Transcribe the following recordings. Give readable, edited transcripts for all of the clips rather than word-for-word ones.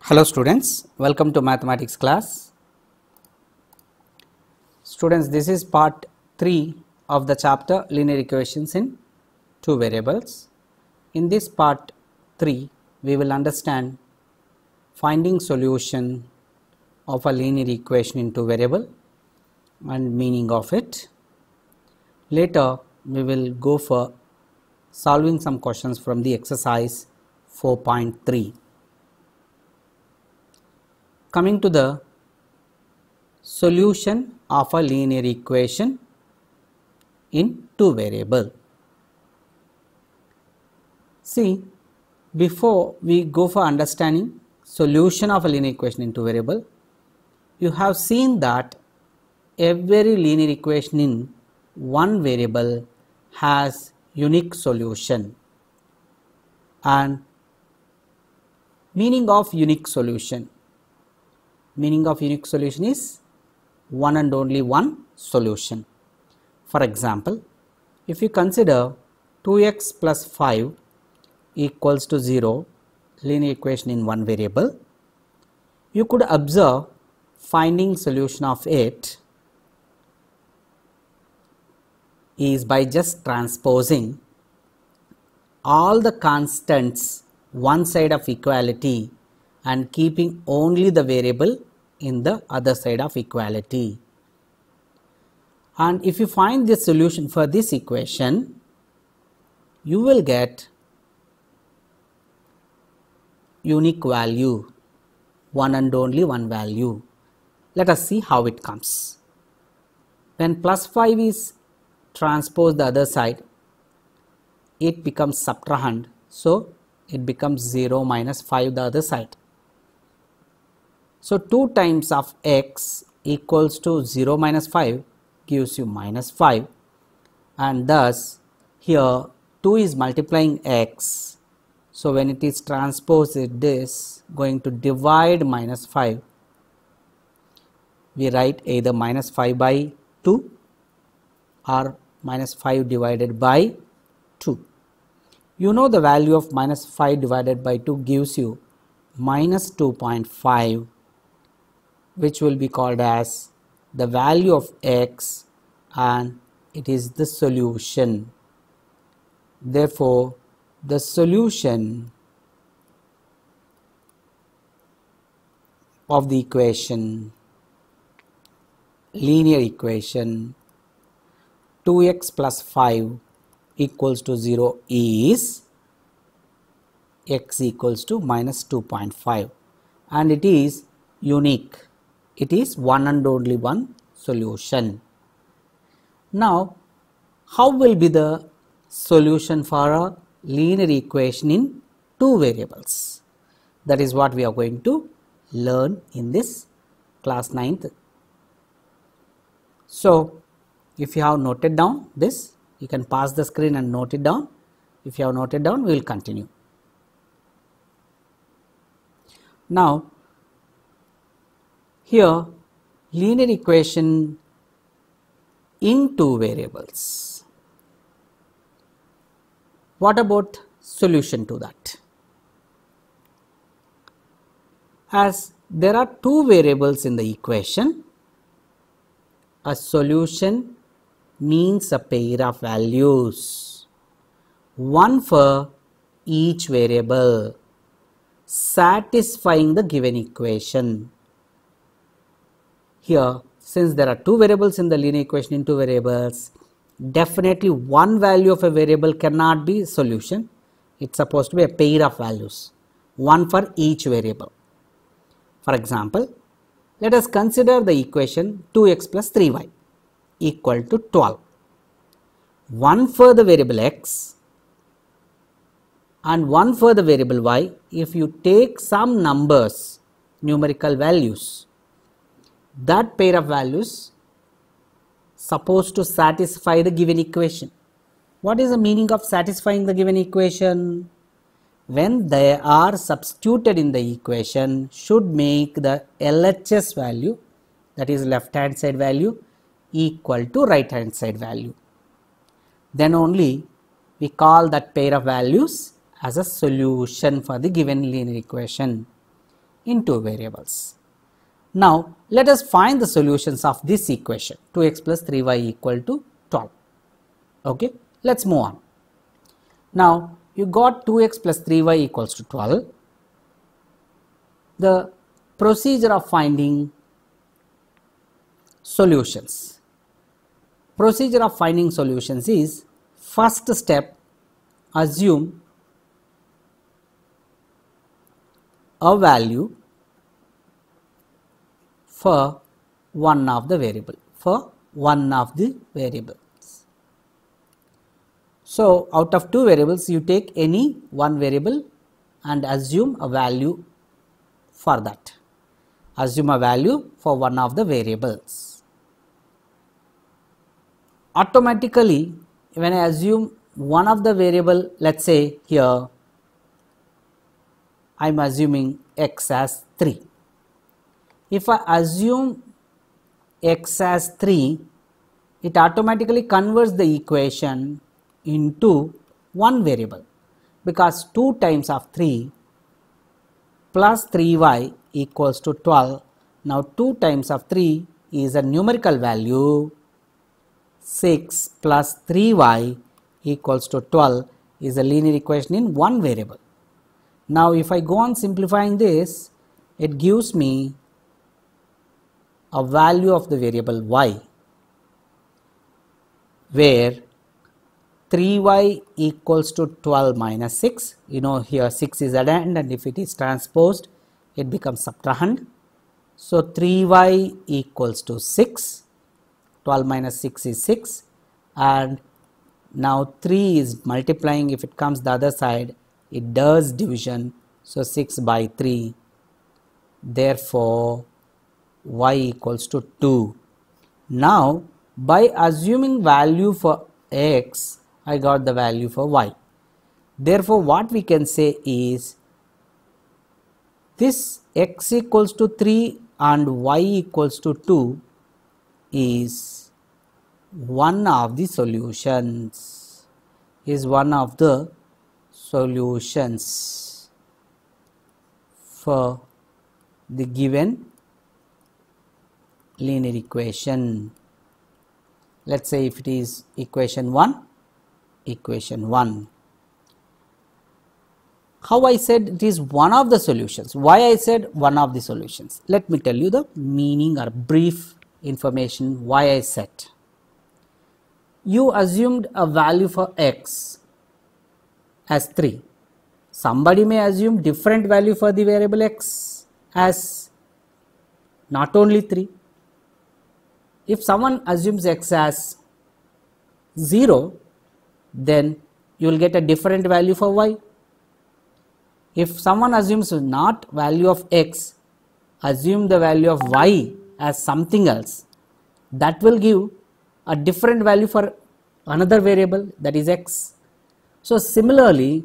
Hello students, welcome to mathematics class. Students, this is part 3 of the chapter linear equations in two variables. In this part 3, we will understand finding solution of a linear equation in two variable and meaning of it. Later, we will go for solving some questions from the exercise 4.3. Coming to the solution of a linear equation in two variable. See, before we go for understanding solution of a linear equation in two variable, you have seen that every linear equation in one variable has unique solution. And meaning of unique solution. Meaning of unique solution is one and only one solution. For example, if you consider 2x plus 5 equals to 0 linear equation in one variable, you could observe finding solution of it is by just transposing all the constants one side of equality and keeping only the variable in the other side of equality. And if you find the solution for this equation, you will get unique value, one and only one value. Let us see how it comes. When plus 5 is transposed the other side, it becomes subtrahend, so it becomes 0 minus 5 the other side. So 2 times of x equals to 0 minus 5 gives you minus 5, and thus here 2 is multiplying x. So when it is transposed, it is going to divide minus 5. We write either minus 5 by 2 or minus 5 divided by 2. You know the value of minus 5 divided by 2 gives you minus 2.5, which will be called as the value of x, and it is the solution. Therefore, the solution of the equation, linear equation 2x plus 5 equals to 0 is x equals to minus 2.5, and it is unique. It is one and only one solution. Now, how will be the solution for a linear equation in two variables? That is what we are going to learn in this class 9th. So, if you have noted down this, you can pass the screen and note it down. If you have noted down, we will continue. Now, here linear equation in two variables. What about solution to that? As there are two variables in the equation, a solution means a pair of values, one for each variable, satisfying the given equation. Here, since there are two variables in the linear equation in two variables, definitely one value of a variable cannot be solution. It's supposed to be a pair of values, one for each variable. For example, let us consider the equation 2x plus 3y equal to 12. One for the variable x and one for the variable y. If you take some numbers, numerical values, that pair of values supposed to satisfy the given equation. What is the meaning of satisfying the given equation? When they are substituted in the equation, should make the LHS value, that is left hand side value, equal to right hand side value. Then only we call that pair of values as a solution for the given linear equation. in two variables. Now let us find the solutions of this equation 2x plus 3y equal to 12. Okay, let's move on. Now you got 2x plus 3y equals to 12. The procedure of finding solutions. Procedure of finding solutions is, first step, assume a value for one of the variables. So out of two variables you take any one variable and assume a value for that. Assume a value for one of the variables. Automatically, when I assume one of the variable, let's say here I am assuming x as 3. If I assume x as 3, it automatically converts the equation into one variable, because 2 times of 3 plus 3y equals to 12. Now 2 times of 3 is a numerical value, 6 plus 3y equals to 12 is a linear equation in one variable. Now if I go on simplifying this, it gives me a value of the variable y, where 3y equals to 12 minus 6. You know, here 6 is addend, and if it is transposed it becomes subtrahend. So 3y equals to 6, 12 minus 6 is 6, and now 3 is multiplying. If it comes the other side, it does division, so 6 by 3, therefore y equals to 2. Now by assuming value for x, I got the value for y. Therefore what we can say is, this x equals to 3 and y equals to 2 is one of the solutions, for the given linear equation. Let's say if it is equation 1. How I said it is one of the solutions? Why I said one of the solutions? Let me tell you the meaning or brief information why I said. You assumed a value for x as 3. Somebody may assume different value for the variable x as not only 3. If someone assumes x as 0, then you will get a different value for y. If someone assumes not value of x, assume the value of y as something else, that will give a different value for another variable, that is x. So similarly,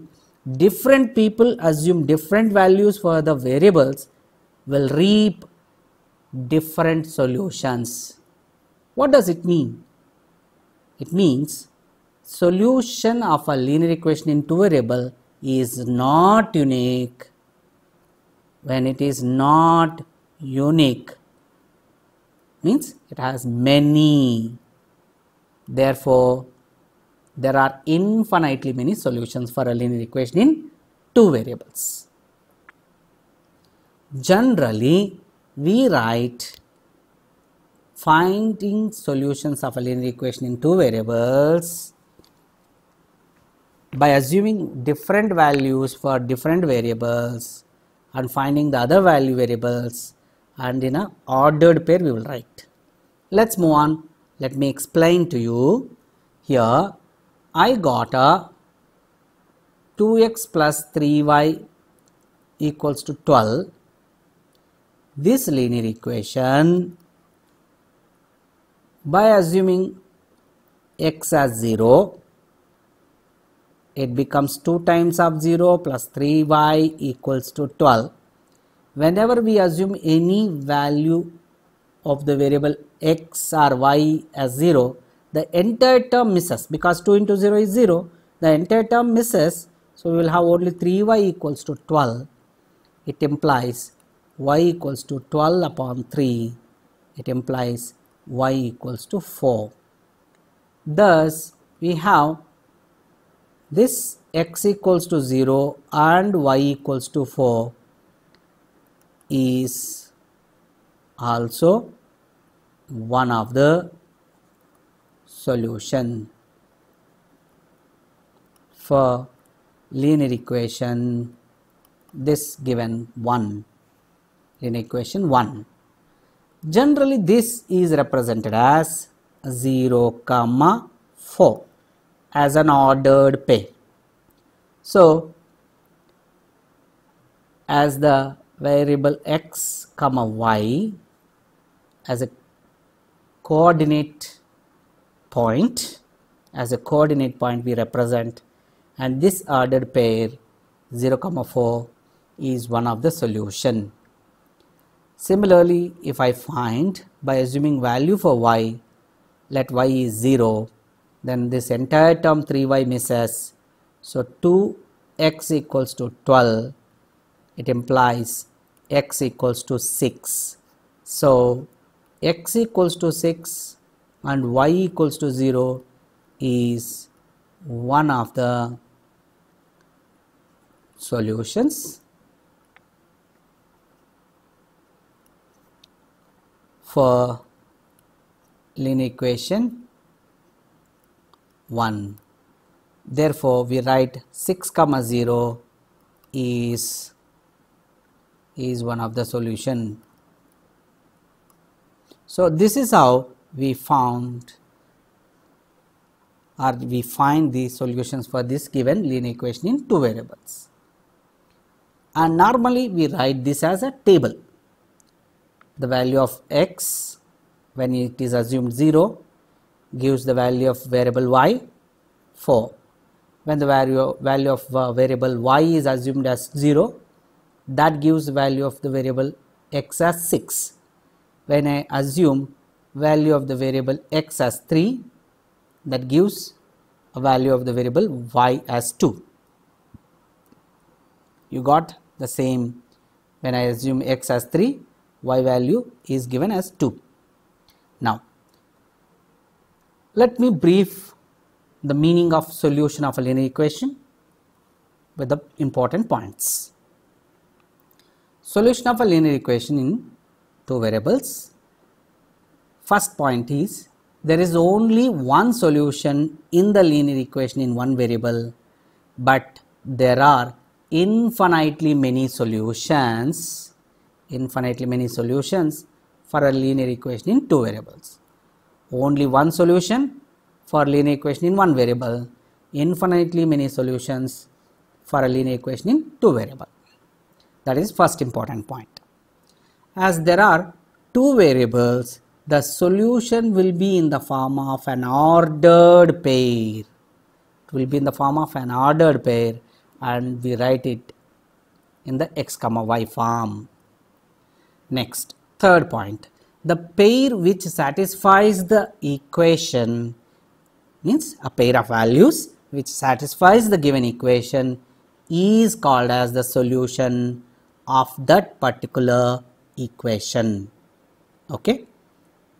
different people assume different values for the variables will reap different solutions. What does it mean? It means solution of a linear equation in two variable is not unique. When it is not unique, means it has many. Therefore there are infinitely many solutions for a linear equation in two variables. Generally we write finding solutions of a linear equation in two variables by assuming different values for different variables and finding the other value variables, and in a ordered pair we will write. Let's move on. Let me explain to you. Here I got a 2x plus 3y equals to 12. This linear equation, by assuming x as 0, it becomes 2 times of 0 plus 3y equals to 12. Whenever we assume any value of the variable x or y as 0, the entire term misses, because 2 into 0 is 0, the entire term misses. So we will have only 3y equals to 12. It implies y equals to 12 upon 3, it implies y equals to 4. Thus, we have this x equals to 0 and y equals to 4 is also one of the solution for linear equation this given 1, linear equation 1. Generally this is represented as 0, 4 as an ordered pair. So as the variable x, y as a coordinate point, we represent, and this ordered pair 0, 4 is one of the solution. Similarly, if I find by assuming value for y, let y is 0, then this entire term 3y misses. So 2x equals to 12, it implies x equals to 6. So x equals to 6 and y equals to 0 is one of the solutions for linear equation 1. Therefore, we write 6, 0 is one of the solution. So this is how we found or we find the solutions for this given linear equation in two variables. And normally we write this as a table. The value of x when it is assumed 0 gives the value of variable y 4. When the value of variable y is assumed as 0, that gives the value of the variable x as 6. When I assume value of the variable x as 3, that gives a value of the variable y as 2. You got the same. When I assume x as 3, y value is given as 2. Now, let me brief the meaning of solution of a linear equation with the important points. Solution of a linear equation in two variables. First point is there is only one solution in the linear equation in one variable, but there are infinitely many solutions for a linear equation in two variables. Only one solution for linear equation in one variable, infinitely many solutions for a linear equation in two variables. That is first important point. As there are two variables, the solution will be in the form of an ordered pair. It will be in the form of an ordered pair, and we write it in the x, y form. Next, third point. The pair which satisfies the equation means a pair of values which satisfies the given equation is called as the solution of that particular equation. Okay,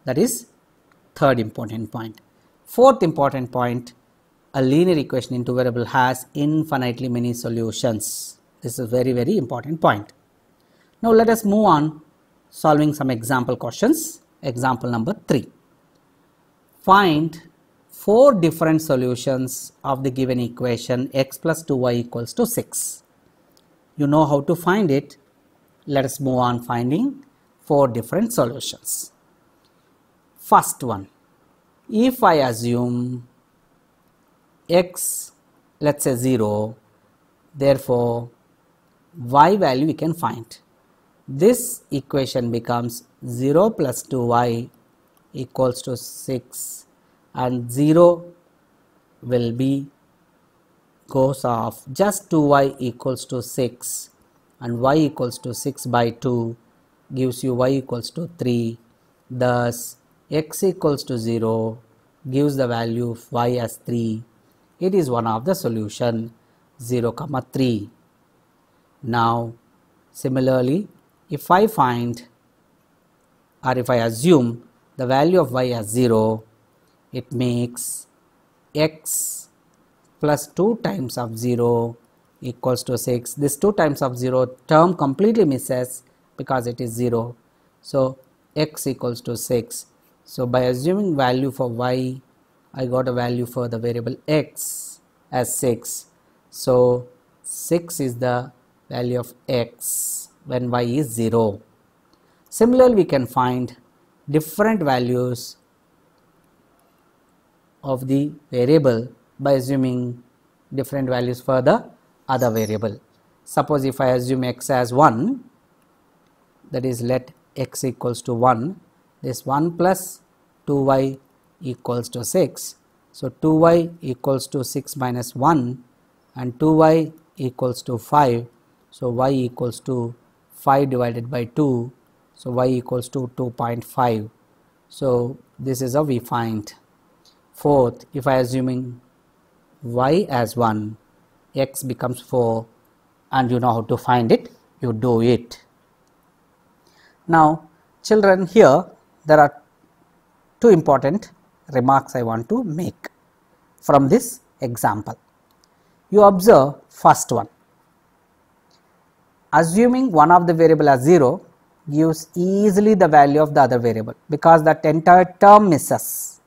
that is third important point. Fourth important point, a linear equation in two variable has infinitely many solutions. This is a very, very important point. Now let us move on solving some example questions. Example number 3. Find 4 different solutions of the given equation x plus 2y equals to 6. You know how to find it. Let us move on finding 4 different solutions. First one, if I assume x, let's say 0, therefore y value we can find. This equation becomes 0 plus 2y equals to 6, and 0 will be goes off, just 2y equals to 6 and y equals to 6 by 2 gives you y equals to 3. Thus x equals to 0 gives the value of y as 3. It is one of the solution 0, 3. Now similarly, if I find or if I assume the value of y as 0, it makes x plus 2 times of 0 equals to 6. This 2 times of 0 term completely misses because it is 0. So, x equals to 6. So, by assuming value for y, I got a value for the variable x as 6. So, 6 is the value of x when y is 0. Similarly, we can find different values of the variable by assuming different values for the other variable. Suppose if I assume x as 1, that is let x equals to 1, this 1 plus 2y equals to 6. So, 2y equals to 6 minus 1 and 2y equals to 5. So, y equals to 5 divided by 2. So, y equals to 2.5. So, this is how we find. Fourth, if I assuming y as 1, x becomes 4, and you know how to find it, you do it. Now, children, here there are two important remarks I want to make from this example. You observe first one. Assuming one of the variable as 0 gives easily the value of the other variable because that entire term misses.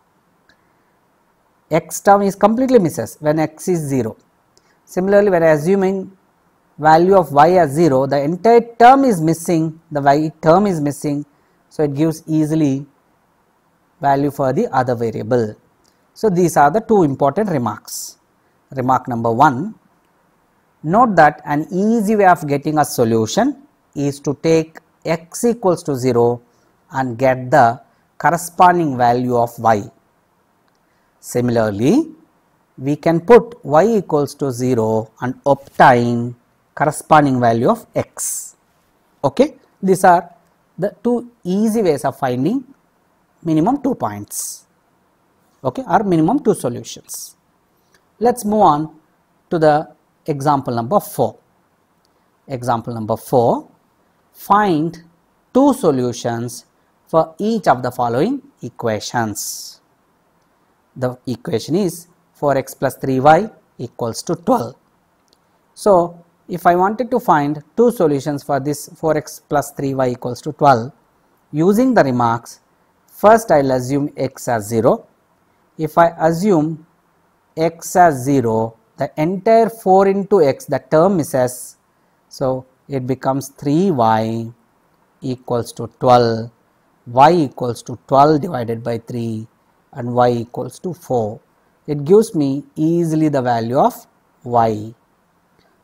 X term is completely misses when x is 0. Similarly, when assuming value of y as 0, the entire term is missing, the y term is missing, so it gives easily value for the other variable. So, these are the two important remarks. Remark number 1, note that an easy way of getting a solution is to take x equals to 0 and get the corresponding value of y. Similarly, we can put y equals to 0 and obtain corresponding value of x. Okay? These are the two easy ways of finding minimum 2 points, okay, or minimum 2 solutions. Let us move on to the example number 4. Example number 4, find 2 solutions for each of the following equations. The equation is 4x plus 3y equals to 12. So, if I wanted to find 2 solutions for this 4x plus 3y equals to 12, using the remarks, first I will assume x as 0. If I assume x as 0, the entire 4 into x, the term misses. So, it becomes 3y equals to 12, y equals to 12 divided by 3 and y equals to 4. It gives me easily the value of y.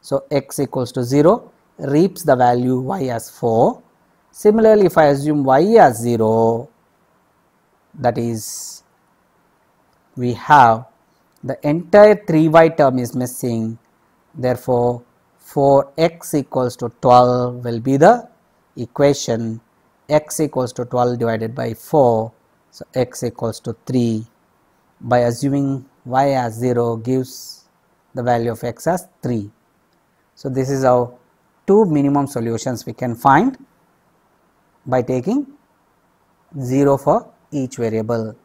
So, x equals to 0 reaps the value y as 4. Similarly, if I assume y as 0, that is we have the entire 3y term is missing, therefore, 4x equals to 12 will be the equation, x equals to 12 divided by 4. So, x equals to 3. By assuming y as 0 gives the value of x as 3. So, this is how 2 minimum solutions we can find by taking 0 for each variable.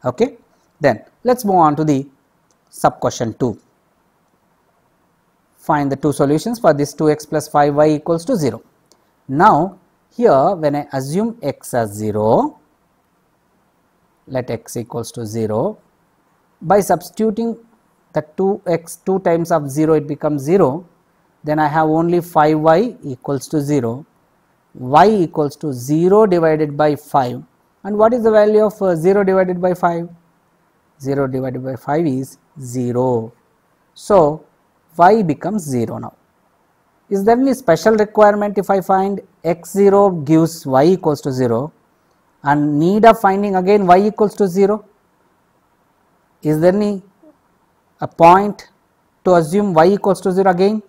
Okay. Then let us move on to the sub question 2. Find the 2 solutions for this 2x plus 5y equals to 0. Now, here when I assume x as 0, let x equals to 0, by substituting the 2x 2 times of 0, it becomes 0, then I have only 5y equals to 0, y equals to 0 divided by 5, and what is the value of 0 divided by 5? 0 divided by 5 is 0. So, y becomes 0 now. Is there any special requirement if I find x 0 gives y equals to 0 and need of finding again y equals to 0? Is there any a point to assume y equals to 0 again?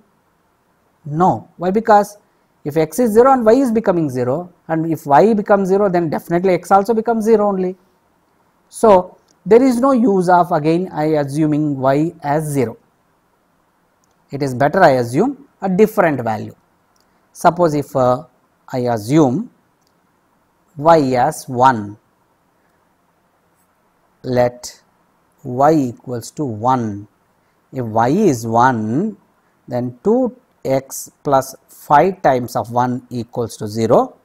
No. Why? Because if x is 0 and y is becoming 0, and if y becomes 0, then definitely x also becomes 0 only. So, there is no use of again I assuming y as 0. It is better I assume a different value. Suppose if I assume y as 1. Let y equals to 1. If y is 1, then 2x plus 5 times of 1 equals to 0.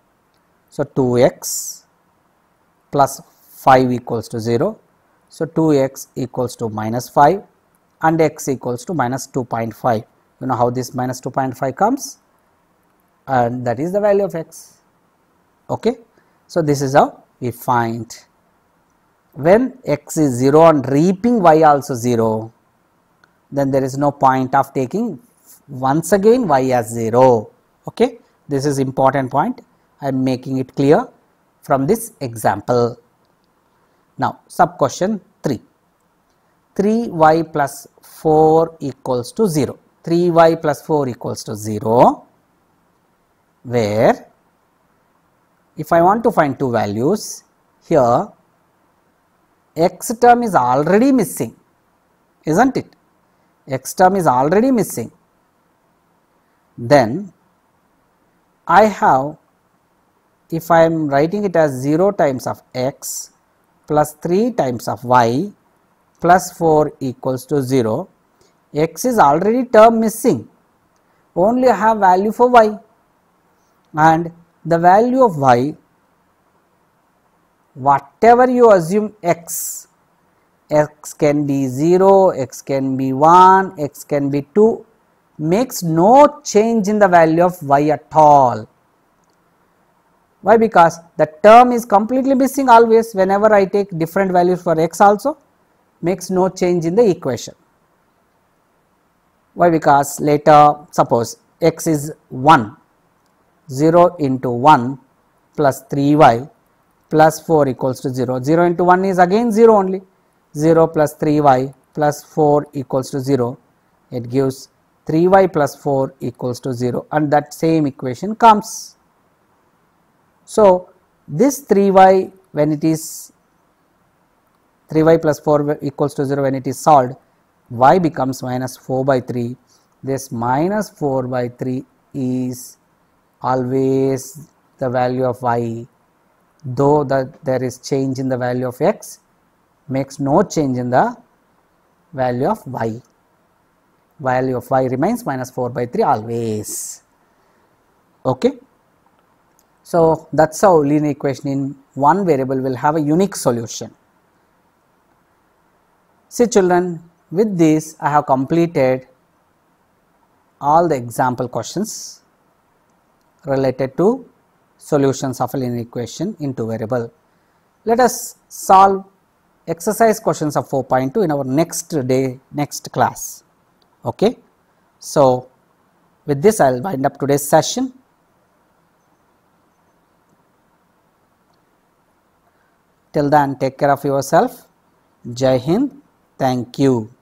So, 2x plus 5 equals to 0. So, 2x equals to minus 5 and x equals to minus 2.5. You know how this minus 2.5 comes, and that is the value of x. Okay. So, this is how we find when x is 0 and reaping y also 0, then there is no point of taking once again y as 0. Okay. This is important point, I am making it clear from this example. Now, sub question 3, 3y plus 4 equals to 0, 3y plus 4 equals to 0, where if I want to find two values, here x term is already missing, isn't it? X term is already missing. Then I have, if I am writing it as 0 times of x plus 3 times of y plus 4 equals to 0, x is already term missing, only I have value for y, and the value of y, whatever you assume x, x can be 0, x can be 1, x can be 2, makes no change in the value of y at all. Why? Because the term is completely missing always. Whenever I take different values for x also, makes no change in the equation. Why? Because later suppose x is 1, 0 into 1 plus 3y plus 4 equals to 0, 0 into 1 is again 0 only, 0 plus 3y plus 4 equals to 0, it gives 3y plus 4 equals to 0, and that same equation comes. So, this 3y, when it is 3y plus 4 equals to 0, when it is solved, y becomes minus 4 by 3. This minus 4 by 3 is always the value of y, though that there is change in the value of x, makes no change in the value of y. Value of y remains minus 4 by 3 always. Okay. So, that is how linear equation in one variable will have a unique solution. See children, with this I have completed all the example questions related to solutions of a linear equation in two variable. Let us solve exercise questions of 4.2 in our next class. Okay. So, with this I will wind up today's session. Till then, take care of yourself. Jai Hind. Thank you.